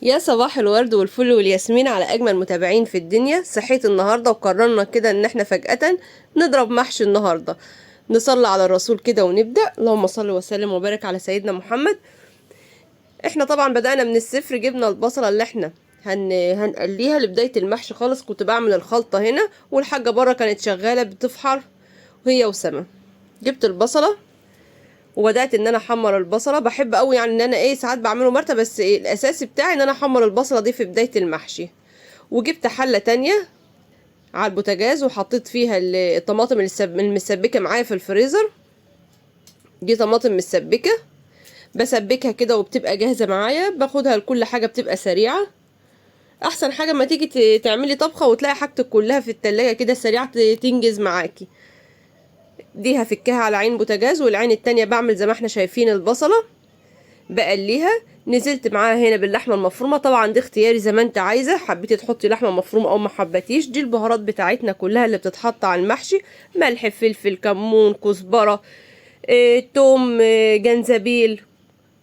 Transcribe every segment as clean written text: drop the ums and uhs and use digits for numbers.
يا صباح الورد والفل والياسمين على اجمل متابعين في الدنيا. صحيت النهارده وقررنا كده ان احنا فجأة نضرب محشي النهارده. نصلي على الرسول كده ونبدأ. اللهم صل وسلم وبارك على سيدنا محمد. احنا طبعا بدأنا من الصفر، جبنا البصلة اللي احنا هنقليها لبداية المحشي خالص. كنت بعمل الخلطة هنا والحاجة بره كانت شغالة بتفحر وهي وسما. جبت البصلة وبدات ان انا احمر البصله. بحب قوي يعني ان انا ساعات بعمله مرتة، بس الاساسي بتاعي ان انا احمر البصله دي في بدايه المحشي. وجبت حله تانية على البوتاجاز وحطيت فيها الطماطم المسبكه معايا في الفريزر. دي طماطم مسبكه بسبكها كده وبتبقى جاهزه معايا. باخدها لكل حاجه بتبقى سريعه. احسن حاجه ما تيجي تعملي طبخه وتلاقي حاجتك كلها في التلاجة كده سريعه تنجز معاكي. دي هفكها على عين بوتاجاز، والعين التانية بعمل زي ما احنا شايفين البصله بقليها. نزلت معاها هنا باللحمه المفرومه. طبعا دي اختياري زي ما انت عايزه، حبيتي تحطي لحمه مفرومه او ما حبتيش. دي البهارات بتاعتنا كلها اللي بتتحط على المحشي: ملح، فلفل، كمون، كزبره، توم، جنزبيل.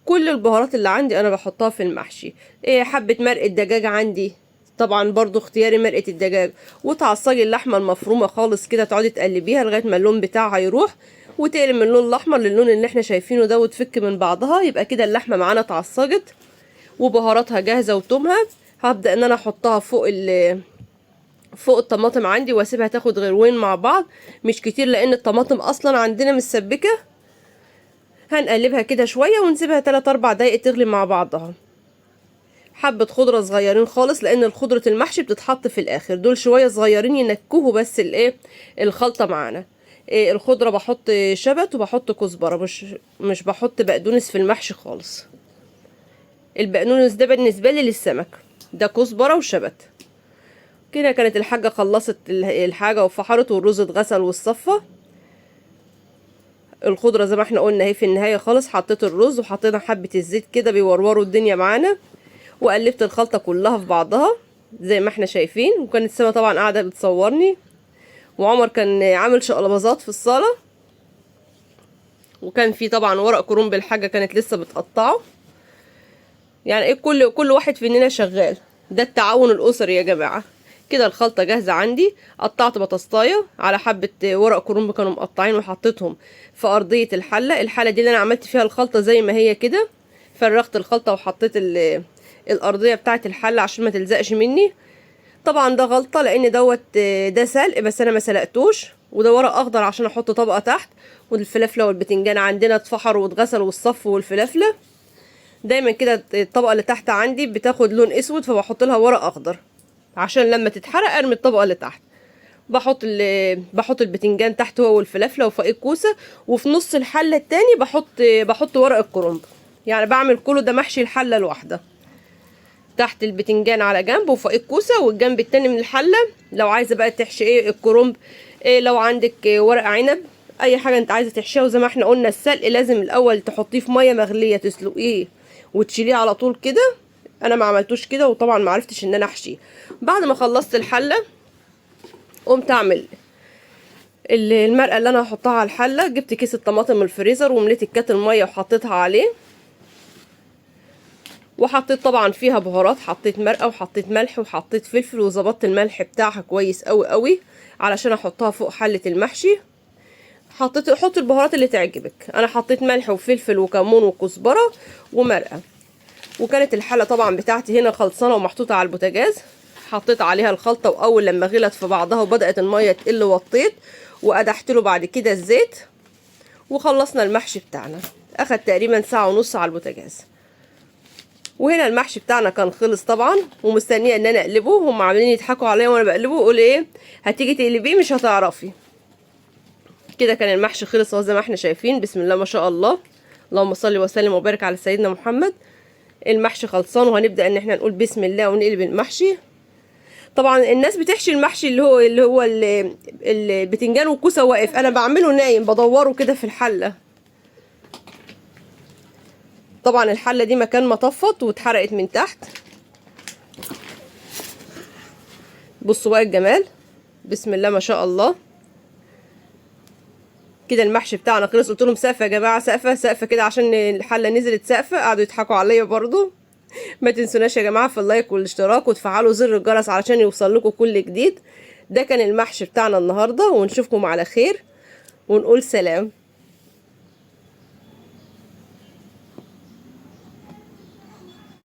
كل البهارات اللي عندي انا بحطها في المحشي. حبه مرقه دجاج عندي، طبعا برضو اختياري مرقه الدجاج. وتعصجي اللحمه المفرومه خالص كده، تقعدي تقلبيها لغايه ما اللون بتاعها يروح وتقلب من اللون الاحمر للون اللي احنا شايفينه ده وتفك من بعضها. يبقى كده اللحمه معانا اتعصجت وبهاراتها جاهزه وتومها. هبدا ان انا احطها فوق الطماطم عندي واسيبها تاخد غلوين مع بعض، مش كتير لان الطماطم اصلا عندنا مسبكه. هنقلبها كده شويه ونسيبها 3 4 دقايق تغلي مع بعضها. حبة خضرة صغيرين خالص لان الخضرة المحشي بتتحط في الاخر. دول شوية صغيرين ينكهوا بس الخلطة معانا. الخضرة بحط شبت وبحط كزبرة، مش بحط بقدونس في المحشي خالص. البقدونس ده بالنسبة لي للسمك. ده كزبرة وشبت. كده كانت الحاجة خلصت الحاجة وفحرت والرز اتغسل والصفة. الخضرة زي ما احنا قلنا اهي في النهاية خالص. حطيت الرز وحطينا حبة الزيت كده بيوروروا الدنيا معانا، وقلبت الخلطة كلها في بعضها زي ما احنا شايفين. وكانت سما طبعا قاعدة بتصورني، وعمر كان عامل شقلباظات في الصالة. وكان في طبعا ورق كرنب الحاجة كانت لسه بتقطعه. يعني كل واحد فينا شغال. ده التعاون الأسري يا جماعة. كده الخلطة جاهزة عندي. قطعت بطاطاية على حبة ورق كرنب كانوا مقطعين وحطيتهم في أرضية الحلة دي اللي أنا عملت فيها الخلطة زي ما هي كده. فرغت الخلطة وحطيت الأرضية بتاعة الحلة عشان ما تلزقش مني. طبعا ده غلطة لأن ده سلق بس أنا ما سلقتوش. وده ورق أخضر عشان أحط طبقة تحت. والفلافلة والبتنجان عندنا اتفحروا واتغسلوا والصف والفلافلة. دايما كده الطبقة اللي تحت عندي بتاخد لون اسود فبحط لها ورق اخضر عشان لما تتحرق ارمي الطبقة اللي تحت. بحط البتنجان تحت هو والفلافلة وفوق الكوسة. وفي نص الحلة التاني بحط ورق الكرنب. يعني بعمل كله ده محشي الحلة الواحدة. تحت البتنجان على جنب وفوق الكوسة، والجنب التاني من الحلة لو عايزة بقى تحشي الكرنب. لو عندك ورق عنب، اي حاجة انت عايزة تحشيها. وزي ما احنا قلنا السلق لازم الاول تحطيه في مية مغلية تسلقيه وتشيليه على طول كده. انا ما عملتوش كده وطبعا ما عرفتش ان انا احشيه. بعد ما خلصت الحلة قمت اعمل المرقة اللي انا هحطها على الحلة. جبت كيس الطماطم من الفريزر ومليت الكاتل مية وحطيتها عليه. وحطيت طبعا فيها بهارات، حطيت مرقه وحطيت ملح وحطيت فلفل وظبطت الملح بتاعها كويس قوي قوي علشان احطها فوق حله المحشي. حط البهارات اللي تعجبك. انا حطيت ملح وفلفل وكمون وكزبره ومرقه. وكانت الحله طبعا بتاعتي هنا خلصانه ومحطوطه على البوتاجاز. حطيت عليها الخلطه، واول لما غلت في بعضها وبدات الميه تقل وطيت وقدحت له بعد كده الزيت. وخلصنا المحشي بتاعنا. اخد تقريبا ساعه ونص على البوتاجاز. وهنا المحشي بتاعنا كان خلص طبعا، ومستنيه ان انا اقلبه. هم عاملين يضحكوا عليا وانا بقلبه يقول هتيجي تقلبيه مش هتعرفي. كده كان المحشي خلص اهو زي ما احنا شايفين. بسم الله ما شاء الله. اللهم صل وسلم وبارك على سيدنا محمد. المحشي خلصان وهنبدا ان احنا نقول بسم الله ونقلب المحشي. طبعا الناس بتحشي المحشي اللي هو البتنجان والكوسه واقف. انا بعمله نايم بدوره كده في الحله. طبعا الحله دي مكان ما طفت واتحرقت من تحت. بصوا بقى الجمال. بسم الله ما شاء الله. كده المحشي بتاعنا خلص. قلت لهم سقفه يا جماعه، سقفه كده عشان الحله نزلت سقفه. قعدوا يضحكوا عليا برضو. ما تنسوناش يا جماعة في اللايك والاشتراك وتفعلوا زر الجرس علشان يوصل لكم كل جديد. ده كان المحشي بتاعنا النهاردة، ونشوفكم على خير ونقول سلام.